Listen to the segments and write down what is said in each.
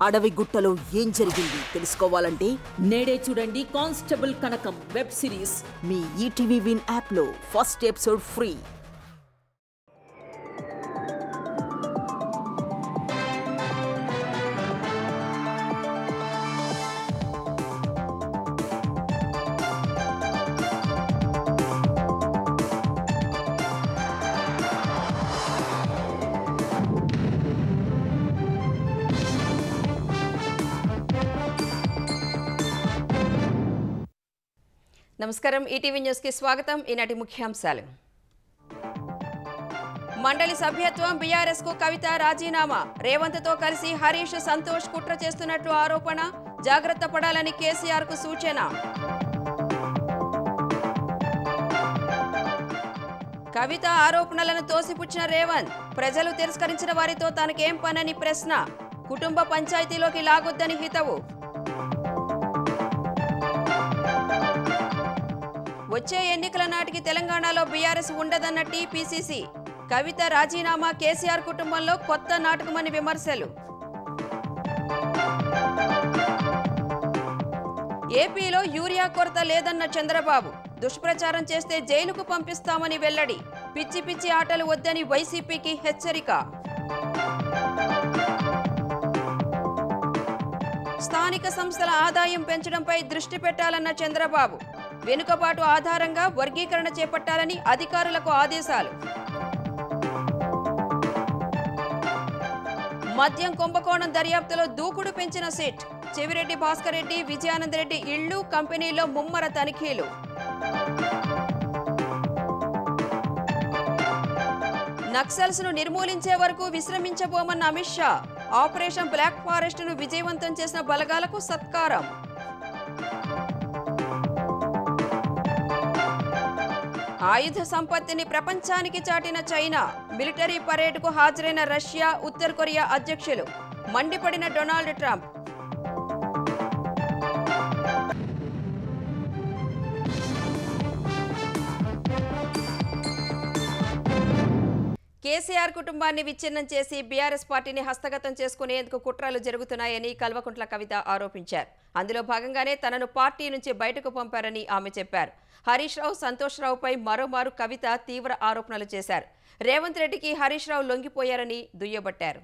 అడవి గుట్టలో ఏం జరిగింది తెలుసుకోవాలంటే నేడే చూడండి కానిస్టేబుల్ కనకం వెబ్ సిరీస్ మీ ఈటీవీ విన్ యాప్లో ఫస్ట్ ఎపిసోడ్ ఫ్రీ. నమస్కారం, ఈటీవీ న్యూస్ కి స్వాగతం. ఈనాటి ముఖ్యాంశాలు. మండలి సభ్యత్వం బీఆర్ఎస్ కు కవిత రాజీనామా. రేవంత్ తో కలిసి హరీష్, సంతోష్ కుట్ర చేస్తున్నట్లు ఆరోపణ. జాగ్రత్త పడాలని కేసీఆర్ కు సూచన. కవిత ఆరోపణలను తోసిపుచ్చిన రేవంత్, ప్రజలు తిరస్కరించిన వారితో తనకేం పనని ప్రశ్న. కుటుంబ పంచాయతీలోకి లాగొద్దని హితవు. వచ్చే ఎన్నికల నాటికి తెలంగాణలో బీఆర్ఎస్ ఉండదన్న టీపీసీసీ. కవిత రాజీనామా కేసీఆర్ కుటుంబంలో కొత్త నాటకమని విమర్శలు. ఏపీలో యూరియా కొరత లేదన్న చంద్రబాబు. దుష్ప్రచారం చేస్తే జైలుకు పంపిస్తామని వెల్లడి. పిచ్చి పిచ్చి ఆటలు వద్దని వైసీపీకి హెచ్చరిక. స్థానిక సంస్థల ఆదాయం పెంచడంపై దృష్టి పెట్టాలన్న చంద్రబాబు. వెనుకబాటు ఆధారంగా వర్గీకరణ చేపట్టాలని అధికారులకు ఆదేశాలు. మద్యం కుంభకోణం దర్యాప్తులో దూకుడు పెంచిన సిట్. చెవిరెడ్డి భాస్కర్ రెడ్డి, విజయానందరెడ్డి ఇళ్లు, కంపెనీలో ముమ్మర తనిఖీలు. నక్సల్స్ ను నిర్మూలించే వరకు విశ్రమించబోమన్న Amit Shah. Operation Black Forest ను విజయవంతం చేసిన బలగాలకు సత్కారం. ఆయుధ సంపత్తిని ప్రపంచానికి చాటిన చైనా. మిలిటరీ పరేడ్కు హాజరైన రష్యా, ఉత్తర కొరియా అధ్యక్షులు. మండిపడిన డొనాల్డ్ ట్రంప్. కేసీఆర్ కుటుంబాన్ని విచ్ఛిన్నం చేసి బీఆర్ఎస్ పార్టీని హస్తగతం చేసుకునేందుకు కుట్రలు జరుగుతున్నాయని కల్వకుంట్ల కవిత ఆరోపించారు. అందులో భాగంగానే తనను పార్టీ నుంచి బయటకు పంపారని ఆమె చెప్పారు. హరీష్ రావు, సంతోష్ రావుపై మరోమారు కవిత తీవ్ర ఆరోపణలు చేశారు. రేవంత్ రెడ్డికి హరీష్ రావు లొంగిపోయారని దుయ్యబట్టారు.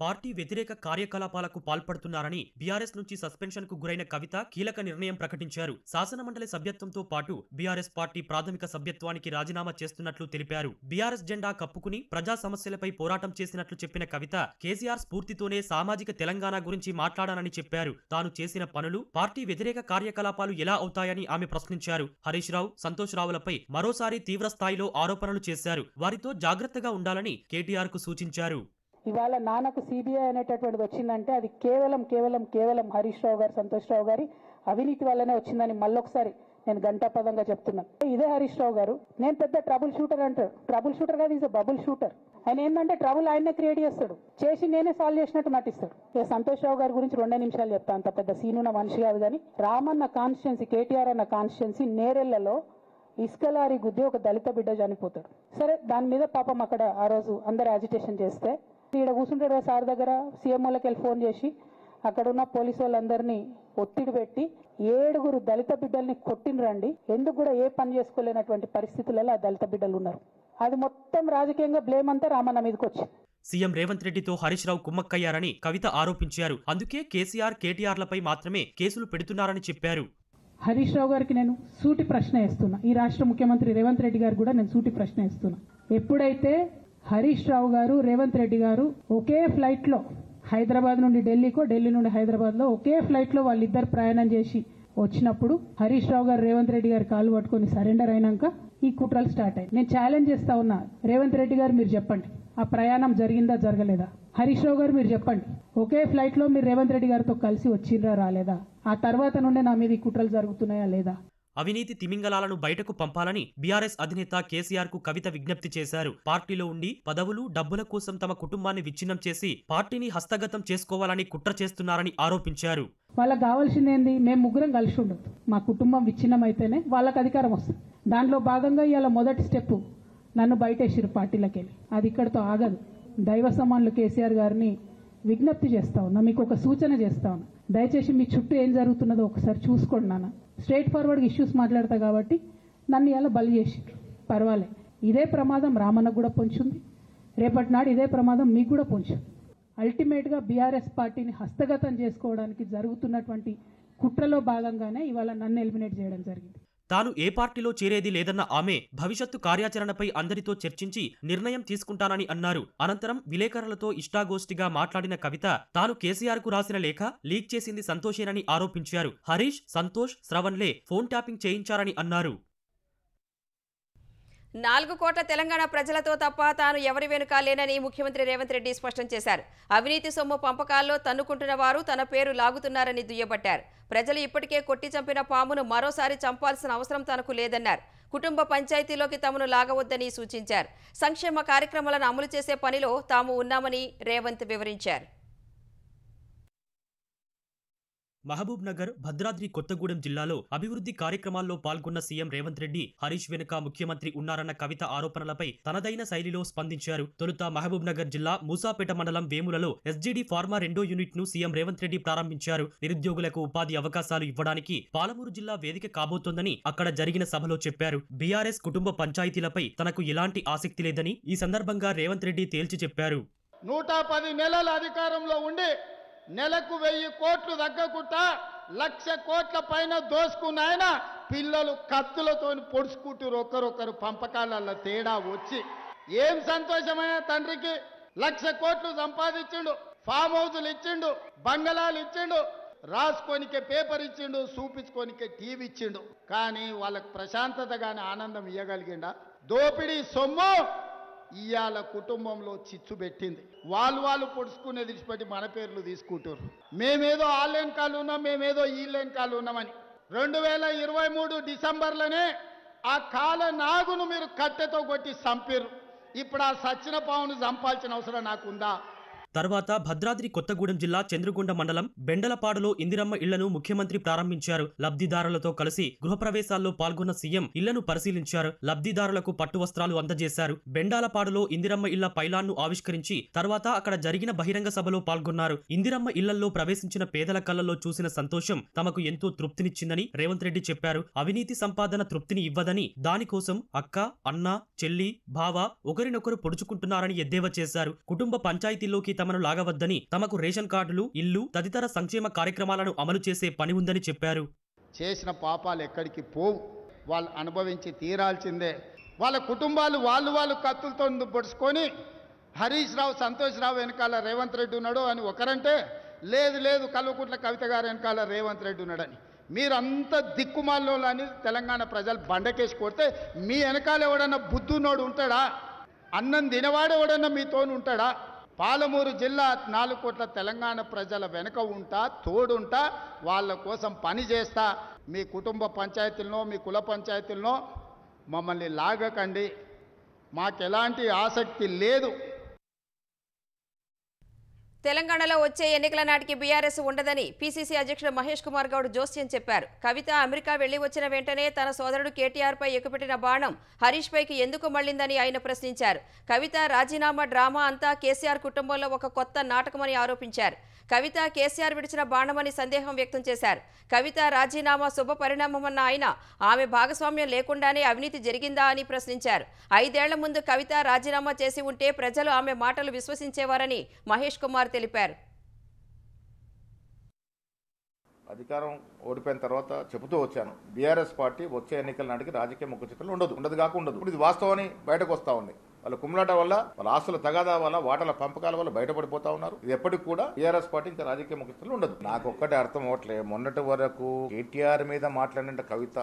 పార్టీ వ్యతిరేక కార్యకలాపాలకు పాల్పడుతున్నారని బీఆర్ఎస్ నుంచి సస్పెన్షన్ కు గురైన కవిత కీలక నిర్ణయం ప్రకటించారు. శాసనమండలి సభ్యత్వంతో పాటు బీఆర్ఎస్ పార్టీ ప్రాథమిక సభ్యత్వానికి రాజీనామా చేస్తున్నట్లు తెలిపారు. బీఆర్ఎస్ జెండా కప్పుకుని ప్రజా సమస్యలపై పోరాటం చేసినట్లు చెప్పిన కవిత, కేసీఆర్ స్ఫూర్తితోనే సామాజిక తెలంగాణ గురించి మాట్లాడానని చెప్పారు. తాను చేసిన పనులు పార్టీ వ్యతిరేక కార్యకలాపాలు ఎలా అవుతాయని ఆమె ప్రశ్నించారు. హరీష్ రావు, సంతోష్ రావులపై మరోసారి తీవ్ర స్థాయిలో ఆరోపణలు చేశారు. వారితో జాగ్రత్తగా ఉండాలని కేటీఆర్ కు సూచించారు. ఇవాళ నాన్నకు సిబిఐ అనేటటువంటిది వచ్చిందంటే అది కేవలం హరీష్ రావు గారు, సంతోష్ రావు గారి అవినీతి వల్లనే వచ్చిందని మళ్ళొకసారి నేను గంటాపదంగా చెప్తున్నాను. ఇదే హరీష్ రావు గారు నేను పెద్ద ట్రబుల్ షూటర్ అంటారు. ట్రబుల్ షూటర్ కాదు, ఈజ్ బబుల్ షూటర్. ఆయన ఏంటంటే ట్రబుల్ ఆయనే క్రియేట్ చేస్తాడు, చేసి నేనే సాల్వ్ చేసినట్టు నటిస్తాడు. ఇక సంతోష్ రావు గారి గురించి 2 నిమిషాలు చెప్తాను. అంత పెద్ద సీనున్న మనిషి కాదు. కానీ రామన్న కాన్స్టిట్యున్సీ, కేటీఆర్ అన్న కాన్స్టిట్యున్సీ నేరెళ్లలో ఇసుకలారి గుద్ది ఒక దళిత బిడ్డ చనిపోతాడు. సరే, దాని మీద పాపం అక్కడ ఆ రోజు అందరు యాజిటేషన్ చేస్తే ఇక్కడ కూర్చుంటాడు సార్ దగ్గర సీఎంఓలకి వెళ్ళి ఫోన్ చేసి అక్కడ ఉన్న పోలీసు వాళ్ళందరినీ ఒత్తిడి పెట్టి 7 దళిత బిడ్డల్ని కొట్టినరండి. ఎందుకు కూడా ఏ పని చేసుకోలేనటువంటి పరిస్థితులలో ఆ దళిత బిడ్డలు ఉన్నారు. అది మొత్తం రాజకీయంగా బ్లేమ్ అంతా రామన్న మీదకి వచ్చింది. సీఎం రేవంత్ రెడ్డితో హరీష్ రావు కుమ్మక్కయ్యారని కవిత ఆరోపించారు. అందుకే కేసీఆర్, కేటీఆర్లపై మాత్రమే కేసులు పెడుతున్నారని చెప్పారు. హరీష్ రావు గారికి నేను సూటి ప్రశ్న వేస్తున్నా. ఈ రాష్ట్ర ముఖ్యమంత్రి రేవంత్ రెడ్డి గారు కూడా నేను సూటి ప్రశ్న వేస్తున్నా. ఎప్పుడైతే హరీష్ రావు గారు, రేవంత్ రెడ్డి గారు ఒకే ఫ్లైట్ లో హైదరాబాద్ నుండి ఢిల్లీకో, ఢిల్లీ నుండి హైదరాబాద్ లో ఒకే ఫ్లైట్ లో వాళ్ళిద్దరు ప్రయాణం చేసి వచ్చినప్పుడు హరీష్ రావు గారు రేవంత్ రెడ్డి గారు కాలు పట్టుకొని సరెండర్ అయినాక ఈ కుట్రలు స్టార్ట్ అయ్యాయి. నేను ఛాలెంజ్ చేస్తా ఉన్నా, రేవంత్ రెడ్డి గారు మీరు చెప్పండి, ఆ ప్రయాణం జరిగిందా జరగలేదా? హరీష్ రావు గారు మీరు చెప్పండి, ఒకే ఫ్లైట్ లో మీరు రేవంత్ రెడ్డి గారితో కలిసి వచ్చిండ్రా రాలేదా? ఆ తర్వాత నుండే నా మీద ఈ కుట్రలు జరుగుతున్నాయా లేదా? అవినీతి తిమింగలాలను బయటకు పంపాలని బీఆర్ఎస్ అధినేత కేసీఆర్ కు కవిత విజ్ఞప్తి చేశారు. పార్టీలో ఉండి పదవులు, డబ్బుల కోసం తమ కుటుంబాన్ని విచ్ఛిన్నం చేసి పార్టీని హస్తగతం చేసుకోవాలని కుట్ర చేస్తున్నారని ఆరోపించారు. వాళ్ళకి కావాల్సింది ఏంది? మేము ముగ్గురం కలిసి ఉండదు, మా కుటుంబం విచ్ఛిన్నం అయితేనే వాళ్ళకి అధికారం వస్తుంది. దాంట్లో భాగంగా ఇవాళ మొదటి స్టెప్ నన్ను బయటేసిరు పార్టీలకు వెళ్ళి. అది ఇక్కడితో ఆగదు. దైవ సమానులు కేసీఆర్ గారిని విజ్ఞప్తి చేస్తా ఉన్నా, మీకు ఒక సూచన చేస్తా ఉన్నా. దయచేసి మీ చుట్టూ ఏం జరుగుతున్నదో ఒకసారి చూసుకోండి నాన్న. స్ట్రైట్ ఫార్వర్డ్గా ఇష్యూస్ మాట్లాడతా కాబట్టి నన్ను ఇలా బలి చేసిండ్రు, పర్వాలే. ఇదే ప్రమాదం రామన్నకు కూడా పొంచుంది, రేపటి నాడు ఇదే ప్రమాదం మీకు కూడా పొంచుంది. అల్టిమేట్గా బీఆర్ఎస్ పార్టీని హస్తగతం చేసుకోవడానికి జరుగుతున్నటువంటి కుట్రలో భాగంగానే ఇవాళ నన్ను ఎలిమినేట్ చేయడం జరిగింది. తాను ఏ పార్టీలో చేరేది లేదన్న ఆమె భవిష్యత్తు కార్యాచరణపై అందరితో చర్చించి నిర్ణయం తీసుకుంటానని అన్నారు. అనంతరం విలేకరులతో ఇష్టాగోష్ఠిగా మాట్లాడిన కవిత తాను కేసీఆర్ కు రాసిన లేఖ లీక్ చేసింది సంతోషేనని ఆరోపించారు. హరీష్, సంతోష్, శ్రవణ్లే ఫోన్ ట్యాపింగ్ చేయించారని అన్నారు. 4 కోట్ల తెలంగాణ ప్రజలతో తప్ప తాను ఎవరి వెనుక లేనని ముఖ్యమంత్రి రేవంత్ రెడ్డి స్పష్టం చేశారు. అవినీతి సొమ్ము పంపకాల్లో తన్నుకుంటున్న వారు తన పేరు లాగుతున్నారని దుయ్యబట్టారు. ప్రజలు ఇప్పటికే కొట్టి చంపిన పామును మరోసారి చంపాల్సిన అవసరం తనకు లేదన్నారు. కుటుంబ పంచాయతీలోకి తమను లాగవద్దని సూచించారు. సంక్షేమ కార్యక్రమాలను అమలు చేసే పనిలో తాము ఉన్నామని రేవంత్ వివరించారు. మహబూబ్ నగర్, భద్రాద్రి కొత్తగూడెం జిల్లాలో అభివృద్ధి కార్యక్రమాల్లో పాల్గొన్న సీఎం రేవంత్ రెడ్డి హరీష్ వెనుక ముఖ్యమంత్రి ఉన్నారన్న కవిత ఆరోపణలపై తనదైన శైలిలో స్పందించారు. తొలుత మహబూబ్ నగర్ జిల్లా మూసాపేట మండలం వేములలో ఎస్జీడీ ఫార్మా 2వ యూనిట్ ను సీఎం రేవంత్ రెడ్డి ప్రారంభించారు. నిరుద్యోగులకు ఉపాధి అవకాశాలు ఇవ్వడానికి పాలమూరు జిల్లా వేదిక కాబోతోందని అక్కడ జరిగిన సభలో చెప్పారు. బీఆర్ఎస్ కుటుంబ పంచాయతీలపై తనకు ఎలాంటి ఆసక్తి లేదని ఈ సందర్భంగా రేవంత్ రెడ్డి తేల్చి చెప్పారు. 110 నెలల అధికారంలో ఉండి నెలకు 1000 కోట్లు తగ్గకుండా 1,00,000 కోట్ల పైన దోసుకున్న ఆయన పిల్లలు కత్తులతో పొడుచుకుంటారు. ఒకరొకరు పంపకాల తేడా వచ్చి ఏం సంతోషమైన తండ్రికి 1,00,000 కోట్లు సంపాదించిండు, ఫామ్ హౌజులు ఇచ్చిండు, బంగళాలు ఇచ్చిండు, రాసుకోనికే పేపర్ ఇచ్చిండు, చూపించుకోనికే టీవీ ఇచ్చిండు. కానీ వాళ్ళకు ప్రశాంతత కానీ ఆనందం ఇవ్వగలిగిండా? దోపిడీ సొమ్ము ఇవాళ కుటుంబంలో చిచ్చు పెట్టింది. వాళ్ళు పొడుచుకునేది విడిచిపెట్టి మన పేర్లు తీసుకుంటారు. మేమేదో ఆన్లైన్ కాలు ఉన్నాం, మేమేదో ఈన్లైన్ కాలు ఉన్నామని 2023 డిసెంబర్లోనే ఆ కాల నాగును మీరు కట్టెతో కొట్టి చంపారు. ఇప్పుడు ఆ సచ్చిన పావును చంపాల్సిన అవసరం నాకుందా? తర్వాత భద్రాద్రి కొత్తగూడెం జిల్లా చంద్రగుండ మండలం బెండలపాడులో ఇందిరమ్మ ఇళ్లను ముఖ్యమంత్రి ప్రారంభించారు. లబ్ధిదారులతో కలిసి గృహప్రవేశాల్లో పాల్గొన్న సీఎం ఇళ్లను పరిశీలించారు. లబ్ధిదారులకు పట్టు వస్త్రాలు అందజేశారు. బెండాలపాడులో ఇందిరమ్మ ఇళ్ల పైలాన్ను ఆవిష్కరించి తర్వాత అక్కడ జరిగిన బహిరంగ సభలో పాల్గొన్నారు. ఇందిరమ్మ ఇళ్లలో ప్రవేశించిన పేదల కళ్లలో చూసిన సంతోషం తమకు ఎంతో తృప్తినిచ్చిందని రేవంత్ రెడ్డి చెప్పారు. అవినీతి సంపాదన తృప్తిని ఇవ్వదని, దానికోసం అక్క, అన్న, చెల్లి, బావ ఒకరినొకరు పొడుచుకుంటున్నారని ఎద్దేవా చేశారు. కుటుంబ పంచాయతీల్లోకి తమను లాగవద్దని, తమకు రేషన్ కార్డులు, ఇల్లు తదితర సంక్షేమ కార్యక్రమాలను అమలు చేసే పని ఉందని చెప్పారు. చేసిన పాపాలు ఎక్కడికి పోవు, వాళ్ళు అనుభవించి తీరాల్సిందే. వాళ్ళ కుటుంబాలు వాళ్ళు కత్తులతో పొడుచుకొని హరీష్ రావు, సంతోష్ రావు వెనకాల రేవంత్ రెడ్డి ఉన్నాడు అని ఒకరంటే, లేదు కల్వకుంట్ల కవిత గారు వెనకాల రేవంత్ రెడ్డి ఉన్నాడని. మీరంతా దిక్కుమాల్లో అని తెలంగాణ ప్రజలు బండకేసి కొడితే మీ వెనకాల ఎవడన్నా బుద్ధున్నోడు ఉంటాడా? అన్నం తినవాడు ఎవడన్నా మీతోను ఉంటాడా? పాలమూరు జిల్లా 4 కోట్ల తెలంగాణ ప్రజల వెనుక ఉంటా, తోడుంటా, వాళ్ళ కోసం పని చేస్తా. మీ కుటుంబ పంచాయతీలను, మీ కుల పంచాయతీలను మమ్మల్ని లాగకండి, మాకెలాంటి ఆసక్తి లేదు. తెలంగాణలో వచ్చే ఎన్నికల నాటికి బీఆర్ఎస్ ఉండదని పీసీసీ అధ్యక్షుడు మహేష్ కుమార్ గౌడ్ జోస్యం చెప్పారు. కవిత అమెరికా వెళ్లి వచ్చిన వెంటనే తన సోదరుడు కేటీఆర్ పై ఎక్కుపెట్టిన బాణం హరీష్ పైకి ఎందుకు మళ్లిందని ఆయన ప్రశ్నించారు. కవిత రాజీనామా డ్రామా అంతా కేసీఆర్ కుటుంబంలో ఒక కొత్త నాటకమని ఆరోపించారు. కవిత కేసీఆర్ విడిచిన బాణమని సందేహం వ్యక్తం చేశారు. కవిత రాజీనామా శుభ పరిణామమన్న ఆయన ఆమె భాగస్వామ్యం లేకుండానే అవినీతి జరిగిందా అని ప్రశ్నించారు. 5 ఏళ్ల ముందు కవిత రాజీనామా చేసి ఉంటే ప్రజలు ఆమె మాటలు విశ్వసించేవారని మహేష్ కుమార్ తెలిపారు. అధికారం ఓడిపోయిన తర్వాత చెబుతూ వచ్చాను, బీఆర్ఎస్ పార్టీ వచ్చే ఎన్నికల నాటికి రాజకీయ ముఖచిత్రంలో ఉండదు కాక ఉండదు. ఇప్పుడు ఇది వాస్తవాన్ని బయటకు వస్తా ఉంది. వాళ్ళ కుమ్లాట వల్ల, వాళ్ళ ఆస్తుల తగాదా వల్ల, వాటల పంపకాల వల్ల బయటపడిపోతా ఉన్నారు. ఇది ఎప్పటికి కూడా బీఆర్ఎస్ పార్టీ ఇంకా రాజకీయ ముఖచిత్రంలో ఉండదు. నాకు ఒక్కటే అర్థం అవట్లేదు, మొన్నటి వరకు కేటీఆర్ మీద మాట్లాడిన కవిత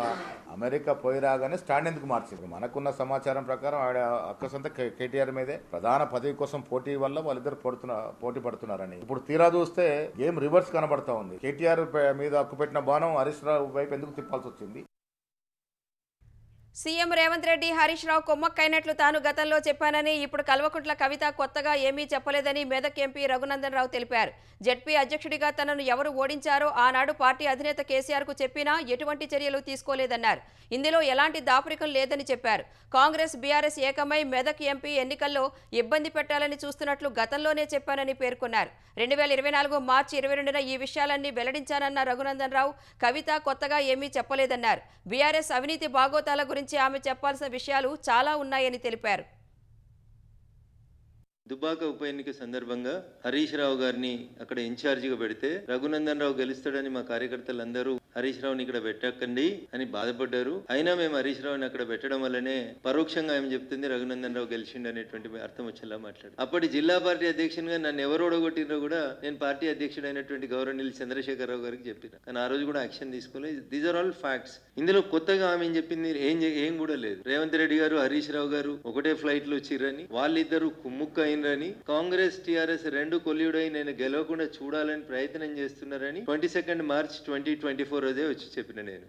అమెరికా పోయి రాగానే స్టాండ్ ఎందుకు మార్చింది? మనకున్న సమాచారం ప్రకారం ఆవిడ అక్కసంతా కేటీఆర్ మీదే ప్రధాన పదవి కోసం పోటీ వల్ల వాళ్ళిద్దరు పోటీ పడుతున్నారని. ఇప్పుడు తీరా చూస్తే గేమ్ రివర్స్ కనబడతా ఉంది. కేటీఆర్ మీద అక్కుపెట్టిన బాణం హరీష్ రావు వైపు ఎందుకు తిప్పాల్సి వచ్చింది? సీఎం రేవంత్ రెడ్డి హరీష్ రావు కొమ్మక్కైనట్లు తాను గతంలో చెప్పానని, ఇప్పుడు కల్వకుంట్ల కవిత కొత్తగా ఏమీ చెప్పలేదని మెదక్ ఎంపీ రఘునందన్ రావు తెలిపారు. జెడ్పీ అధ్యక్షుడిగా తనను ఎవరు ఓడించారో ఆనాడు పార్టీ అధినేత కేసీఆర్కు చెప్పినా ఎటువంటి చర్యలు తీసుకోలేదన్నారు. ఇందులో ఎలాంటి దాపరికం లేదని చెప్పారు. కాంగ్రెస్ బీఆర్ఎస్ ఏకమై మెదక్ ఎంపీ ఎన్నికల్లో ఇబ్బంది పెట్టాలని చూస్తున్నట్లు గతంలోనే చెప్పానని పేర్కొన్నారు. 2024 మార్చి 22న ఈ విషయాలన్నీ వెల్లడించానన్న రఘునందన్ రావు కవిత కొత్తగా ఏమీ చెప్పలేదన్నారు. బీఆర్ఎస్ అవినీతి బాగోతాల గురించి ఆమె చెప్పాల్సిన విషయాలు చాలా ఉన్నాయని తెలిపారు. దుబ్బాక ఉప ఎన్నిక సందర్భంగా హరీష్ రావు గారిని అక్కడ ఇన్ఛార్జిగా పెడితే రఘునందన్ రావు గెలుస్తాడని మా కార్యకర్తలందరూ హరీష్ రావుని ఇక్కడ పెట్టకండి అని బాధపడ్డారు. అయినా మేము హరీష్ రావుని అక్కడ పెట్టడం వల్లనే పరోక్షంగా ఏం చెప్తుంది రఘునందన్ రావు గెలిచిండు అనేటువంటి అర్థం వచ్చేలా మాట్లాడు. అప్పటి జిల్లా పార్టీ అధ్యక్షునిగా నన్ను ఎవరు ఓడగొట్టినో కూడా నేను పార్టీ అధ్యక్షుడు అయినటువంటి గౌరవనీయులు చంద్రశేఖరరావు గారికి చెప్పిన, కానీ ఆ రోజు కూడా యాక్షన్ తీసుకోలేదు. These are all facts. ఇందులో కొత్తగా ఆమె చెప్పింది ఏం కూడా లేదు. రేవంత్ రెడ్డి గారు హరీష్ రావు గారు ఒకటే ఫ్లైట్ లో వచ్చిర్రని, వాళ్ళిద్దరు కుమ్ముక్క అయినరని, కాంగ్రెస్ టీఆర్ఎస్ రెండు కొల్లుడై నేను గెలవకుండా చూడాలని ప్రయత్నం చేస్తున్నారని 22 మార్చి 2024 రోజే వచ్చి చెప్పిన నేను.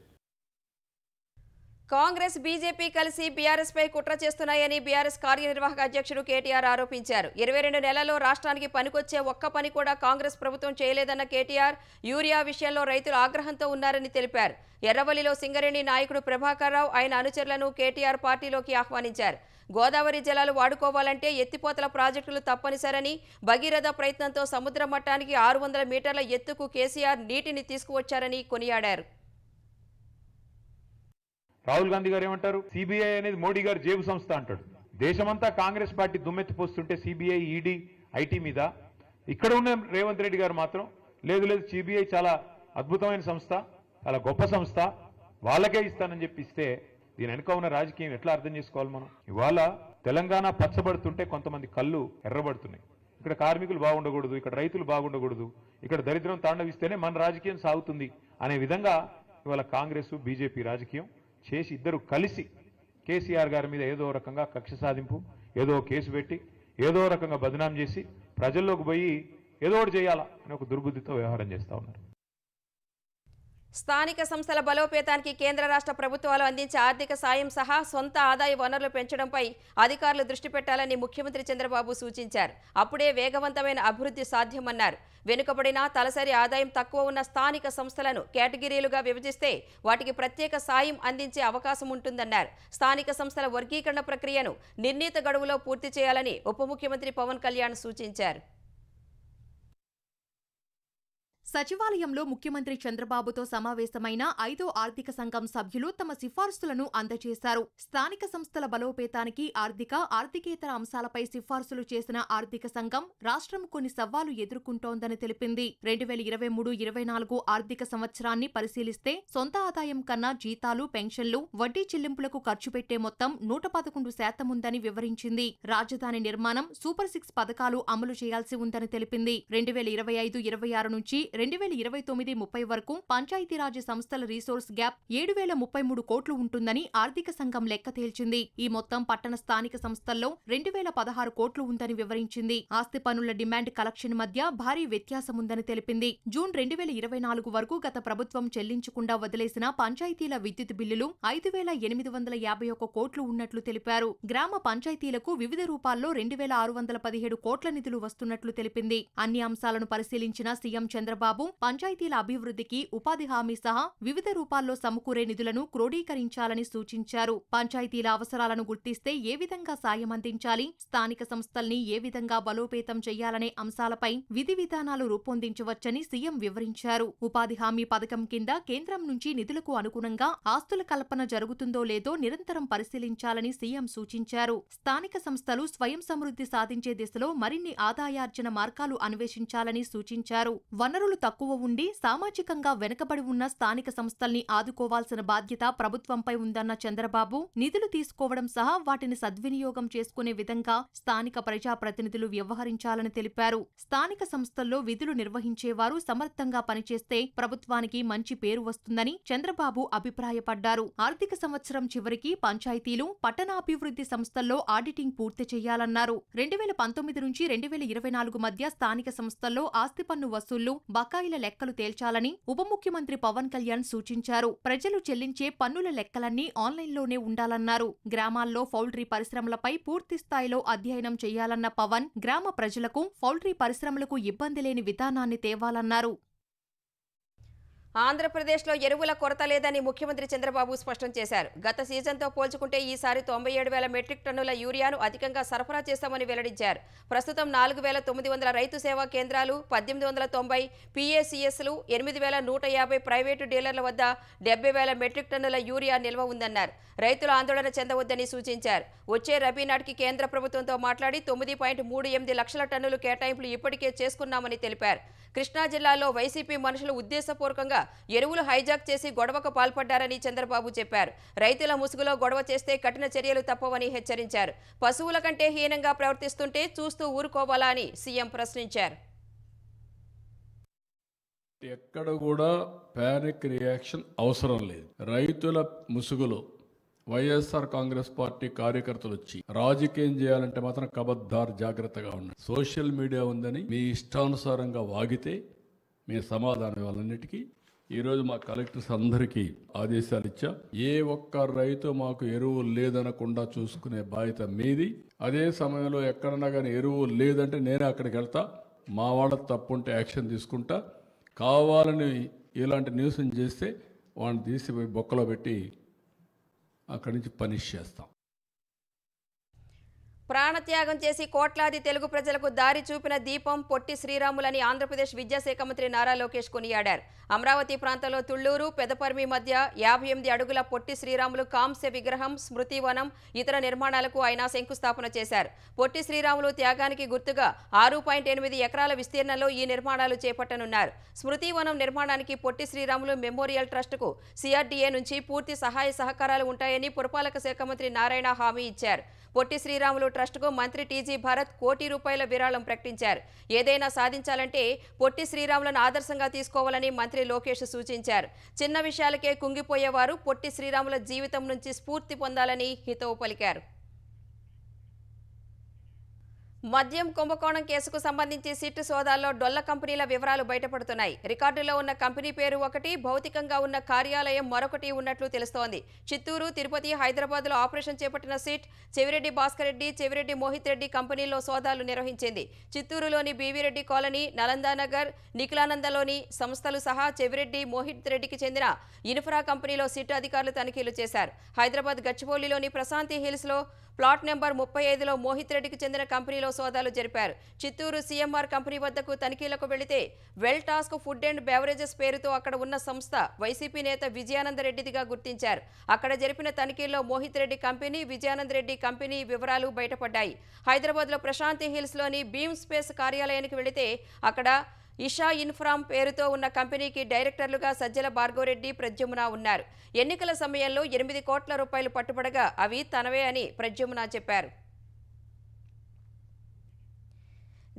కాంగ్రెస్ బీజేపీ కలిసి బీఆర్ఎస్ పై కుట్ర చేస్తున్నాయని బీఆర్ఎస్ కార్యనిర్వాహక అధ్యక్షుడు కేటీఆర్ ఆరోపించారు. 22 నెలల్లో రాష్ట్రానికి పనికొచ్చే ఒక్క పని కూడా కాంగ్రెస్ ప్రభుత్వం చేయలేదన్న కేటీఆర్ యూరియా విషయంలో రైతులు ఆగ్రహంతో ఉన్నారని తెలిపారు. ఎర్రవల్లిలో సింగరేణి నాయకుడు ప్రభాకర్ రావు ఆయన అనుచరులను కేటీఆర్ పార్టీలోకి ఆహ్వానించారు. గోదావరి జలాలు వాడుకోవాలంటే ఎత్తిపోతల ప్రాజెక్టులు తప్పనిసరని, భగీరథ ప్రయత్నంతో సముద్ర మట్టానికి 600 మీటర్ల ఎత్తుకు కేసీఆర్ నీటిని తీసుకువచ్చారని కొనియాడారు. రాహుల్ గాంధీ గారు ఏమంటారు, సిబిఐ అనేది మోడీ గారు జేబు సంస్థ అంటాడు. దేశమంతా కాంగ్రెస్ పార్టీ దుమ్మెత్తిపోస్తుంటే సిబిఐ, ఈడీ, ఐటీ మీద, ఇక్కడ ఉన్న రేవంత్ రెడ్డి గారు మాత్రం లేదు సిబిఐ చాలా అద్భుతమైన సంస్థ, చాలా గొప్ప సంస్థ, వాళ్ళకే ఇస్తానని చెప్పిస్తే దీని వెనుక ఉన్న రాజకీయం ఎట్లా అర్థం చేసుకోవాలి మనం? ఇవాళ తెలంగాణ పచ్చబడుతుంటే కొంతమంది కళ్ళు ఎర్రబడుతున్నాయి. ఇక్కడ కార్మికులు బాగుండకూడదు, ఇక్కడ రైతులు బాగుండకూడదు, ఇక్కడ దరిద్రం తాండవిస్తేనే మన రాజకీయం సాగుతుంది అనే విధంగా ఇవాళ కాంగ్రెస్ బీజేపీ రాజకీయం చేసి ఇద్దరు కలిసి కేసీఆర్ గారి మీద ఏదో రకంగా కక్ష సాధింపు, ఏదో కేసు పెట్టి ఏదో రకంగా బదనాం చేసి ప్రజల్లోకి పోయి ఏదో ఒకటి చేయాలా అని ఒక దుర్బుద్ధితో వ్యవహారం చేస్తా ఉన్నారు. స్థానిక సంస్థల బలోపేతానికి కేంద్ర రాష్ట్ర ప్రభుత్వాలు అందించే ఆర్థిక సాయం సహా సొంత ఆదాయ వనరులు పెంచడంపై అధికారులు దృష్టి పెట్టాలని ముఖ్యమంత్రి చంద్రబాబు సూచించారు. అప్పుడే వేగవంతమైన అభివృద్ధి సాధ్యమన్నారు. వెనుకబడిన తలసరి ఆదాయం తక్కువ ఉన్న స్థానిక సంస్థలను కేటగిరీలుగా విభజిస్తే వాటికి ప్రత్యేక సాయం అందించే అవకాశం ఉంటుందన్నారు. స్థానిక సంస్థల వర్గీకరణ ప్రక్రియను నిర్ణీత గడువులో పూర్తి చేయాలని ఉప ముఖ్యమంత్రి పవన్ కళ్యాణ్ సూచించారు. సచివాలయంలో ముఖ్యమంత్రి చంద్రబాబుతో సమావేశమైన 5వ ఆర్థిక సంఘం సభ్యులు తమ సిఫార్సులను అందజేశారు. స్థానిక సంస్థల బలోపేతానికి ఆర్థికేతర అంశాలపై సిఫార్సులు చేసిన ఆర్థిక సంఘం రాష్ట్రం కొన్ని సవాలు ఎదుర్కొంటోందని తెలిపింది. 2023-24 ఆర్థిక సంవత్సరాన్ని పరిశీలిస్తే సొంత ఆదాయం కన్నా జీతాలు, పెన్షన్లు, వడ్డీ చెల్లింపులకు ఖర్చు పెట్టే మొత్తం 111% ఉందని వివరించింది. రాజధాని నిర్మాణం, సూపర్ 6 పథకాలు అమలు చేయాల్సి ఉందని తెలిపింది. 2025-26 నుంచి 2029-30 వరకు పంచాయతీరాజ్ సంస్థల రీసోర్స్ గ్యాప్ 7033 కోట్లు ఉంటుందని ఆర్థిక సంఘం లెక్క తేల్చింది. ఈ మొత్తం పట్టణ స్థానిక సంస్థల్లో 2016 కోట్లు ఉందని వివరించింది. ఆస్తి పన్నుల డిమాండ్ కలెక్షన్ మధ్య భారీ వ్యత్యాసముందని తెలిపింది. జూన్ 2024 వరకు గత ప్రభుత్వం చెల్లించకుండా వదిలేసిన పంచాయతీల విద్యుత్ బిల్లులు 5851 కోట్లు ఉన్నట్లు తెలిపారు. గ్రామ పంచాయతీలకు వివిధ రూపాల్లో 2617 కోట్ల నిధులు వస్తున్నట్లు తెలిపింది. అన్ని అంశాలను పరిశీలించిన సీఎం చంద్రబాబు పంచాయతీల అభివృద్ధికి ఉపాధి హామీ సహా వివిధ రూపాల్లో సమకూరే నిధులను క్రోడీకరించాలని సూచించారు. పంచాయతీల అవసరాలను గుర్తిస్తే ఏ విధంగా సాయం అందించాలి, స్థానిక సంస్థల్ని ఏ విధంగా బలోపేతం చేయాలనే అంశాలపై విధి విధానాలు రూపొందించవచ్చని సీఎం వివరించారు. ఉపాధి హామీ పథకం కింద కేంద్రం నుంచి నిధులకు అనుగుణంగా ఆస్తుల కల్పన జరుగుతుందో లేదో నిరంతరం పరిశీలించాలని సీఎం సూచించారు. స్థానిక సంస్థలు స్వయం సమృద్ధి సాధించే దిశలో మరిన్ని ఆదాయార్జన మార్గాలు అన్వేషించాలని సూచించారు. వనరులు తక్కువ ఉండి సామాజికంగా వెనుకబడి ఉన్న స్థానిక సంస్థల్ని ఆదుకోవాల్సిన బాధ్యత ప్రభుత్వంపై ఉందన్న చంద్రబాబు నిధులు తీసుకోవడం సహా వాటిని సద్వినియోగం చేసుకునే విధంగా స్థానిక ప్రజాప్రతినిధులు వ్యవహరించాలని తెలిపారు. స్థానిక సంస్థల్లో విధులు నిర్వహించేవారు సమర్థంగా పనిచేస్తే ప్రభుత్వానికి మంచి పేరు వస్తుందని చంద్రబాబు అభిప్రాయపడ్డారు. ఆర్థిక సంవత్సరం చివరికి పంచాయతీలు, పట్టణాభివృద్ధి సంస్థల్లో ఆడిటింగ్ పూర్తి చేయాలన్నారు. 2019 నుంచి 2024 మధ్య స్థానిక సంస్థల్లో ఆస్తి పన్ను వసూళ్లు, బకాయిల లెక్కలు తేల్చాలని ఉప ముఖ్యమంత్రి పవన్ కళ్యాణ్ సూచించారు. ప్రజలు చెల్లించే పన్నుల లెక్కలన్నీ ఆన్లైన్లోనే ఉండాలన్నారు. గ్రామాల్లో పౌల్ట్రీ పరిశ్రమలపై పూర్తి స్థాయిలో అధ్యయనం చేయాలన్న పవన్ గ్రామ ప్రజలకు పౌల్ట్రీ పరిశ్రమలకు ఇబ్బంది లేని విధానాన్ని తేవాలన్నారు. ఆంధ్రప్రదేశ్లో ఎరువుల కొరత లేదని ముఖ్యమంత్రి చంద్రబాబు స్పష్టం చేశారు. గత సీజన్తో పోల్చుకుంటే ఈసారి 97,000 మెట్రిక్ టన్నుల యూరియాను అధికంగా సరఫరా చేస్తామని వెల్లడించారు. ప్రస్తుతం 4,900 రైతు సేవా కేంద్రాలు, 1,890 PACSలు, 8,150 ప్రైవేటు డీలర్ల వద్ద 70,000 మెట్రిక్ టన్నుల యూరియా నిల్వ ఉందన్నారు. రైతులు ఆందోళన చెందవద్దని సూచించారు. వచ్చే రబీ నాటికి కేంద్ర ప్రభుత్వంతో మాట్లాడి 9.38 లక్షల టన్నులు కేటాయింపులు ఇప్పటికే చేసుకున్నామని తెలిపారు. కృష్ణా జిల్లాలో వైసీపీ మనుషులు ఉద్దేశపూర్వకంగా ఎరువులు హైజాక్ చేసి గొడవకు పాల్పడ్డారని చంద్రబాబు చెప్పారు. రైతుల ముసుగులో గొడవ చేస్తే కఠిన చర్యలు తప్పవని హెచ్చరించారు. పశువుల కంటే హీనంగా ప్రవర్తిస్తుంటే చూస్తూ ఊరుకోవాలా అని సీఎం ప్రశ్నించారు. ఎక్కడ కూడా పానిక్ రియాక్షన్ అవసరం లేదు. రైతుల ముసుగులో వైఎస్ఆర్ కాంగ్రెస్ పార్టీ కార్యకర్తలు వచ్చి రాజకీయం చేయాలంటే మాత్రం కబద్దార్ జాగ్రత్తగా ఉండండి. సోషల్ మీడియా ఉందని మీ ఇష్టానుసారంగా వాగితే మీ సమాధానం ఇవ్వాలన్నిటికీ ఈరోజు మా కలెక్టర్స్ అందరికీ ఆదేశాలు ఇచ్చా. ఏ ఒక్క రైతు మాకు ఎరువు లేదనకుండా చూసుకునే బాధ్యత మీది. అదే సమయంలో ఎక్కడన్నా కానీ ఎరువు లేదంటే నేనే అక్కడికి వెళ్తా. మా వాళ్ళ తప్పుంటే యాక్షన్ తీసుకుంటా. కావాలని ఇలాంటి న్యూస్ చేస్తే వాడిని తీసిపోయి బొక్కలో పెట్టి అక్కడి నుంచి పనిష్ చేస్తాం. ప్రాణత్యాగం చేసి కోట్లాది తెలుగు ప్రజలకు దారి చూపిన దీపం పొట్టి శ్రీరాములని ఆంధ్రప్రదేశ్ విద్యాశాఖ మంత్రి నారా లోకేష్ కొనియాడారు. అమరావతి ప్రాంతంలో తుళ్లూరు, పెదపర్మి మధ్య 58 అడుగుల పొట్టి శ్రీరాములు కాంస్య విగ్రహం, స్మృతివనం, ఇతర నిర్మాణాలకు ఆయన శంకుస్థాపన చేశారు. పొట్టి శ్రీరాములు త్యాగానికి గుర్తుగా 6.8 ఎకరాల విస్తీర్ణంలో ఈ నిర్మాణాలు చేపట్టనున్నారు. స్మృతివనం నిర్మాణానికి పొట్టి శ్రీరాములు మెమోరియల్ ట్రస్టుకు CRDA నుంచి పూర్తి సహాయ సహకారాలు ఉంటాయని పురపాలక శాఖ మంత్రి నారాయణ హామీ ఇచ్చారు. పొట్టి శ్రీరాములు ట్రస్టుకు మంత్రి టీజీ భరత్ ₹1,00,00,000 విరాళం ప్రకటించారు. ఏదైనా సాధించాలంటే పొట్టి శ్రీరాములను ఆదర్శంగా తీసుకోవాలని మంత్రి లోకేష్ సూచించారు. చిన్న విషయాలకే కుంగిపోయేవారు పొట్టి శ్రీరాముల జీవితం నుంచి స్ఫూర్తి పొందాలని హితవు పలికారు. మద్యం కుంభకోణం కేసుకు సంబంధించి సిట్ సోదాల్లో డొల్ల కంపెనీల వివరాలు బయటపడుతున్నాయి. రికార్డులో ఉన్న కంపెనీ పేరు ఒకటి, భౌతికంగా ఉన్న కార్యాలయం మరొకటి ఉన్నట్లు తెలుస్తోంది. చిత్తూరు, తిరుపతి, హైదరాబాద్లో ఆపరేషన్ చేపట్టిన సిట్ చెవిరెడ్డి భాస్కర్ రెడ్డి, చెవిరెడ్డి మోహిత్ రెడ్డి కంపెనీల్లో సోదాలు నిర్వహించింది. చిత్తూరులోని బీవీరెడ్డి కాలనీ, నలందానగర్, నిఖిలానందలోని సంస్థలు సహా చెవిరెడ్డి మోహిత్ రెడ్డికి చెందిన ఇన్ఫ్రా కంపెనీలో సిట్ అధికారులు తనిఖీలు చేశారు. హైదరాబాద్ గచ్చిబౌలిలోని ప్రశాంతి హిల్స్లో ప్లాట్ నెంబర్ 35లో మోహిత్ రెడ్డికి చెందిన కంపెనీలో సోదాలు జరిపారు. చిత్తూరు CMR కంపెనీ వద్దకు తనిఖీలకు వెళితే well task food and beverages పేరుతో అక్కడ ఉన్న సంస్థ వైసీపీ నేత విజయానందరెడ్డిదిగా గుర్తించారు. అక్కడ జరిపిన తనిఖీల్లో మోహిత్ రెడ్డి కంపెనీ, విజయానందరెడ్డి కంపెనీ వివరాలు బయటపడ్డాయి. హైదరాబాద్లో ప్రశాంతి హిల్స్లోని బీమ్ స్పేస్ కార్యాలయానికి వెళితే అక్కడ ఇషా ఇన్ఫ్రామ్ పేరుతో ఉన్న కంపెనీకి డైరెక్టర్లుగా సజ్జల భార్గవరెడ్డి, ప్రద్యుమ్న ఉన్నారు. ఎన్నికల సమయంలో 8 కోట్ల రూపాయలు పట్టుబడగా అవి తనవే అని ప్రద్యుమ్న చెప్పారు.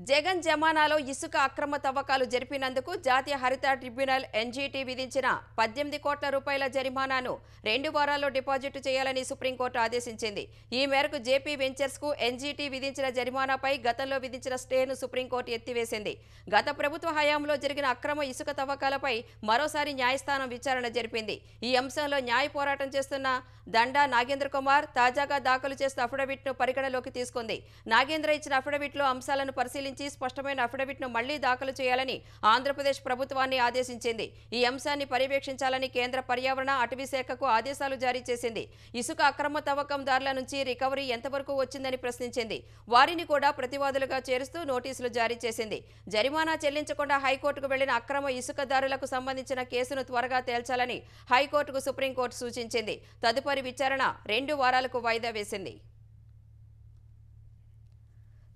జగన్ జమానాలో ఇసుక అక్రమ తవ్వకాలు జరిపినందుకు జాతీయ హరిత ట్రిబ్యునల్ NGT విధించిన 18 కోట్ల రూపాయల జరిమానాను 2 వారాల్లో డిపాజిట్ చేయాలని సుప్రీంకోర్టు ఆదేశించింది. ఈ మేరకు జేపీ వెంచర్స్కు NGT విధించిన జరిమానాపై గతంలో విధించిన స్టేను సుప్రీంకోర్టు ఎత్తివేసింది. గత ప్రభుత్వ హయాంలో జరిగిన అక్రమ ఇసుక తవ్వకాలపై మరోసారి న్యాయస్థానం విచారణ జరిపింది. ఈ అంశంలో న్యాయ పోరాటం చేస్తున్న దండా నాగేంద్ర కుమార్ తాజాగా దాఖలు చేసిన అఫిడవిట్ను పరిగణలోకి తీసుకుంది. నాగేంద్ర ఇచ్చిన అఫిడవిట్లో అంశాలను పరిశీలించి స్పష్టమైన అఫిడవిట్ను మళ్లీ దాఖలు చేయాలని ఆంధ్రప్రదేశ్ ప్రభుత్వాన్ని ఆదేశించింది. ఈ అంశాన్ని పర్యవేక్షించాలని కేంద్ర పర్యావరణ, అటవీ శాఖకు ఆదేశాలు జారీ చేసింది. ఇసుక అక్రమ తవ్వకందారుల నుంచి రికవరీ ఎంతవరకు వచ్చిందని ప్రశ్నించింది. వారిని కూడా ప్రతివాదులుగా చేరుస్తూ నోటీసులు జారీ చేసింది. జరిమానా చెల్లించకుండా హైకోర్టుకు వెళ్లిన అక్రమ ఇసుకదారులకు సంబంధించిన కేసును త్వరగా తేల్చాలని హైకోర్టుకు సుప్రీంకోర్టు సూచించింది. తదుపరి విచారణ 2 వారాలకు వాయిదా వేసింది.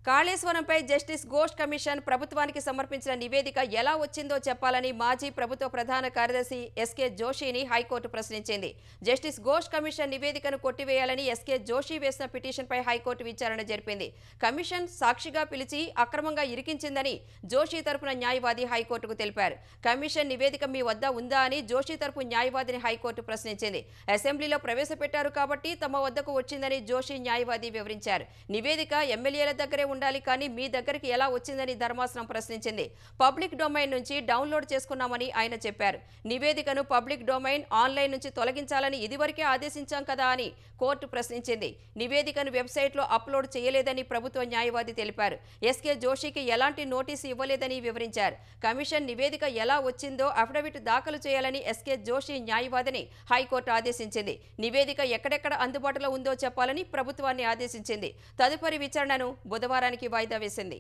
కాళేశ్వరంపై జస్టిస్ ఘోష్ కమిషన్ ప్రభుత్వానికి సమర్పించిన నివేదిక ఎలా వచ్చిందో చెప్పాలని మాజీ ప్రభుత్వ ప్రధాన కార్యదర్శి ఎస్కే జోషిని హైకోర్టు ప్రశ్నించింది. జస్టిస్ ఘోష్ కమిషన్ నివేదికను కొట్టివేయాలని ఎస్కే జోషి వేసిన పిటిషన్పై హైకోర్టు విచారణ జరిపింది. కమిషన్ సాక్షిగా పిలిచి అక్రమంగా ఇరికించిందని జోషి తరపున న్యాయవాది హైకోర్టుకు తెలిపారు. కమిషన్ నివేదిక మీ వద్ద ఉందా అని జోషి తరపు న్యాయవాదిని హైకోర్టు ప్రశ్నించింది. అసెంబ్లీలో ప్రవేశపెట్టారు కాబట్టి తమ వద్దకు వచ్చిందని జోషి న్యాయవాది వివరించారు. నివేదిక ఎమ్మెల్యేల దగ్గరే ఉండాలి కానీ మీ దగ్గరికి ఎలా వచ్చిందని ధర్మాసనం ప్రశ్నించింది. పబ్లిక్ డొమైన్ నుంచి డౌన్లోడ్ చేసుకున్నామని ఆయన చెప్పారు. నివేదికను పబ్లిక్ డొమైన్ ఆన్లైన్ నుంచి తొలగించాలని ఇదివరకే ఆదేశించాం కదా అని కోర్టు ప్రశ్నించింది. నివేదికను వెబ్సైట్లో అప్లోడ్ చేయలేదని ప్రభుత్వ న్యాయవాది తెలిపారు. ఎస్కే జోషికి ఎలాంటి నోటీసు ఇవ్వలేదని వివరించారు. కమిషన్ నివేదిక ఎలా వచ్చిందో అఫిడవిట్ దాఖలు చేయాలని ఎస్కే జోషి న్యాయవాదిని హైకోర్టు ఆదేశించింది. నివేదిక ఎక్కడెక్కడ అందుబాటులో ఉందో చెప్పాలని ప్రభుత్వాన్ని ఆదేశించింది. తదుపరి విచారణను బుధవారానికి వాయిదా వేసింది.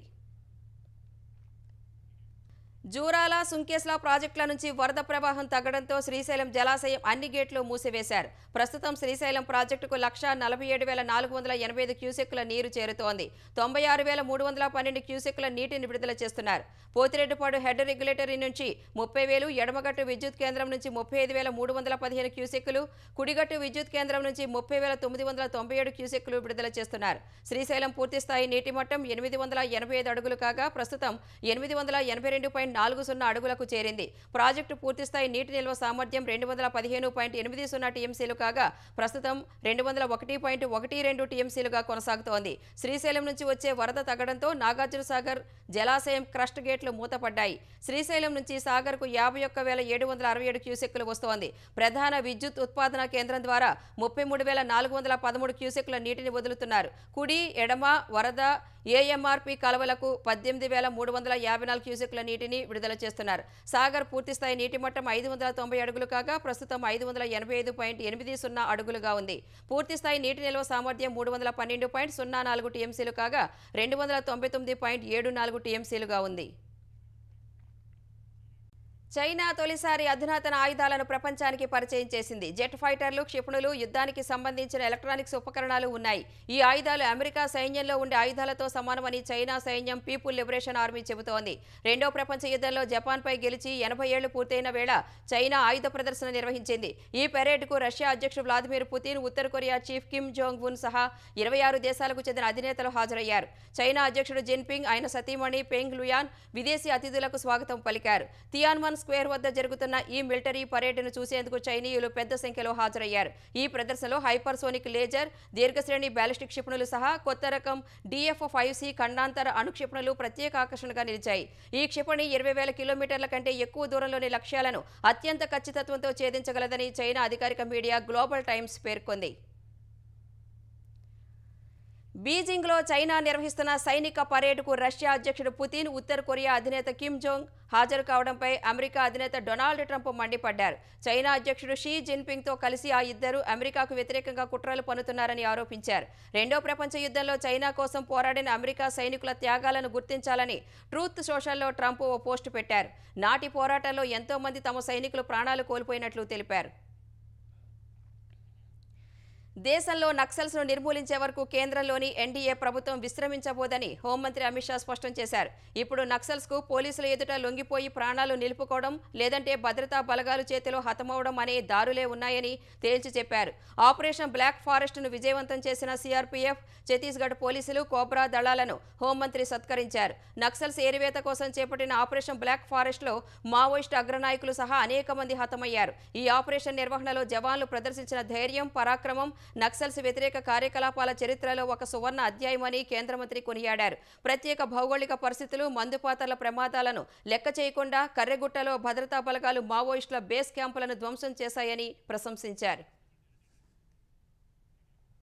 జూరాల, సుంకేస్ల ప్రాజెక్టుల నుంచి వరద ప్రవాహం తగ్గడంతో శ్రీశైలం జలాశయం అన్ని గేట్లు మూసివేశారు. ప్రస్తుతం శ్రీశైలం ప్రాజెక్టుకు 1,47,485 క్యూసెక్కుల నీరు చేరుతోంది. 96,312 క్యూసెక్కుల నీటిని విడుదల చేస్తున్నారు. పోతిరెడ్డిపాడు హెడ్ రెగ్యులేటరీ నుంచి 30,000, ఎడమగట్టు విద్యుత్ కేంద్రం నుంచి 35,315 క్యూసెక్కులు, కుడిగట్టు విద్యుత్ కేంద్రం నుంచి 30,997 క్యూసెక్కులు విడుదల చేస్తున్నారు. శ్రీశైలం పూర్తిస్థాయి నీటి మట్టం 885 అడుగులు కాగా ప్రస్తుతం 882.40 అడుగులకు చేరింది. ప్రాజెక్టు పూర్తిస్థాయి నీటి నిల్వ సామర్థ్యం 215.80 టీఎంసీలు కాగా ప్రస్తుతం 201.12 టీఎంసీలుగా కొనసాగుతోంది. శ్రీశైలం నుంచి వచ్చే వరద తగ్గడంతో నాగార్జునసాగర్ జలాశయం క్రస్ట్ గేట్లు మూతపడ్డాయి. శ్రీశైలం నుంచి సాగర్కు 51,767 క్యూసెక్కులు వస్తోంది. ప్రధాన విద్యుత్ ఉత్పాదన కేంద్రం ద్వారా 33,413 క్యూసెక్కుల నీటిని వదులుతున్నారు. కుడి, ఎడమ వరద ఏఎంఆర్పి కలవలకు 18,354 క్యూసెక్కుల నీటిని విడుదల చేస్తున్నారు. సాగర్ పూర్తిస్థాయి నీటి మట్టం 590 అడుగులు కాగా ప్రస్తుతం 585.80 అడుగులుగా ఉంది. పూర్తిస్థాయి నీటి నిల్వ సామర్థ్యం 312.04 టీఎంసీలు కాగా 299.74 టీఎంసీలుగా ఉంది. చైనా తొలిసారి అధునాతన ఆయుధాలను ప్రపంచానికి పరిచయం చేసింది. జెట్ ఫైటర్లు, క్షిపణులు, యుద్ధానికి సంబంధించిన ఎలక్ట్రానిక్స్ ఉపకరణాలు ఉన్నాయి. ఈ ఆయుధాలు అమెరికా సైన్యంలో ఉండే ఆయుధాలతో సమానమని చైనా సైన్యం పీపుల్ లిబరేషన్ ఆర్మీ చెబుతోంది. రెండో ప్రపంచ యుద్ధంలో జపాన్పై గెలిచి 80 ఏళ్లు పూర్తయిన వేళ చైనా ఆయుధ ప్రదర్శన నిర్వహించింది. ఈ పెరేడ్కు రష్యా అధ్యక్షుడు వ్లాదిమిర్ పుతిన్, ఉత్తర Korea chief Kim Jong Un సహా 26 దేశాలకు చెందిన అధినేతలు హాజరయ్యారు. చైనా అధ్యక్షుడు జిన్పింగ్, ఆయన సతీమణి పెంగ్ లుయాన్ విదేశీ అతిథులకు స్వాగతం పలికారు. తియాన్మన్ స్క్వేర్ వద్ద జరుగుతున్న ఈ మిలిటరీ పరేడ్ను చూసేందుకు చైనీయులు పెద్ద సంఖ్యలో హాజరయ్యారు. ఈ ప్రదర్శనలో హైపర్సోనిక్ లేజర్, దీర్ఘశ్రేణి బ్యాలిస్టిక్ క్షిపణులు సహా కొత్త రకం DF-5C ఖండాంతర అణుక్షిపణులు ప్రత్యేక ఆకర్షణగా నిలిచాయి. ఈ క్షిపణి 20,000 కిలోమీటర్ల కంటే ఎక్కువ దూరంలోని లక్ష్యాలను అత్యంత ఖచ్చితత్వంతో ఛేదించగలదని చైనా అధికారిక మీడియా గ్లోబల్ టైమ్స్ పేర్కొంది. బీజింగ్లో చైనా నిర్వహిస్తున్న సైనిక పరేడ్కు రష్యా అధ్యక్షుడు పుతిన్, ఉత్తర కొరియా అధినేత కిమ్ జోంగ్ హాజరు కావడంపై అమెరికా అధినేత డొనాల్డ్ ట్రంప్ మండిపడ్డారు. చైనా అధ్యక్షుడు షీ జిన్పింగ్తో కలిసి ఆ ఇద్దరు అమెరికాకు వ్యతిరేకంగా కుట్రలు పన్నుతున్నారని ఆరోపించారు. రెండో ప్రపంచ యుద్ధంలో చైనా కోసం పోరాడిన అమెరికా సైనికుల త్యాగాలను గుర్తించాలని ట్రూత్ సోషల్లో ట్రంప్ ఓ పోస్టు పెట్టారు. నాటి పోరాటంలో ఎంతో మంది తమ సైనికులు ప్రాణాలు కోల్పోయినట్లు తెలిపారు. దేశంలో నక్సల్స్ను నిర్మూలించే వరకు కేంద్రంలోని ఎన్డీఏ ప్రభుత్వం విశ్రమించబోదని హోంమంత్రి అమిత్ షా స్పష్టం చేశారు. ఇప్పుడు నక్సల్స్కు పోలీసుల ఎదుట లొంగిపోయి ప్రాణాలు నిలుపుకోవడం లేదంటే భద్రతా బలగాలు చేతిలో హతమవడం అనే దారులే ఉన్నాయని తేల్చి చెప్పారు. ఆపరేషన్ బ్లాక్ ఫారెస్ట్ను విజయవంతం చేసిన సిఆర్పీఎఫ్, ఛత్తీస్గఢ్ పోలీసులు, కోబ్రా దళాలను హోంమంత్రి సత్కరించారు. నక్సల్స్ ఏరివేత కోసం చేపట్టిన ఆపరేషన్ బ్లాక్ ఫారెస్ట్లో మావోయిస్టు అగ్రనాయకులు సహా అనేక మంది హతమయ్యారు. ఈ ఆపరేషన్ నిర్వహణలో జవాన్లు ప్రదర్శించిన ధైర్యం, పరాక్రమం నక్సల్స్ వ్యతిరేక కార్యకలాపాల చరిత్రలో ఒక సువర్ణ అధ్యాయమని కేంద్ర మంత్రి కొనియాడారు. ప్రత్యేక భౌగోళిక పరిస్థితులు, మందుపాతర్ల ప్రమాదాలను లెక్క చేయకుండా కర్రెగుట్టలో భద్రతా బలగాలు మావోయిస్టుల బేస్ క్యాంపులను ధ్వంసం చేశాయని ప్రశంసించారు.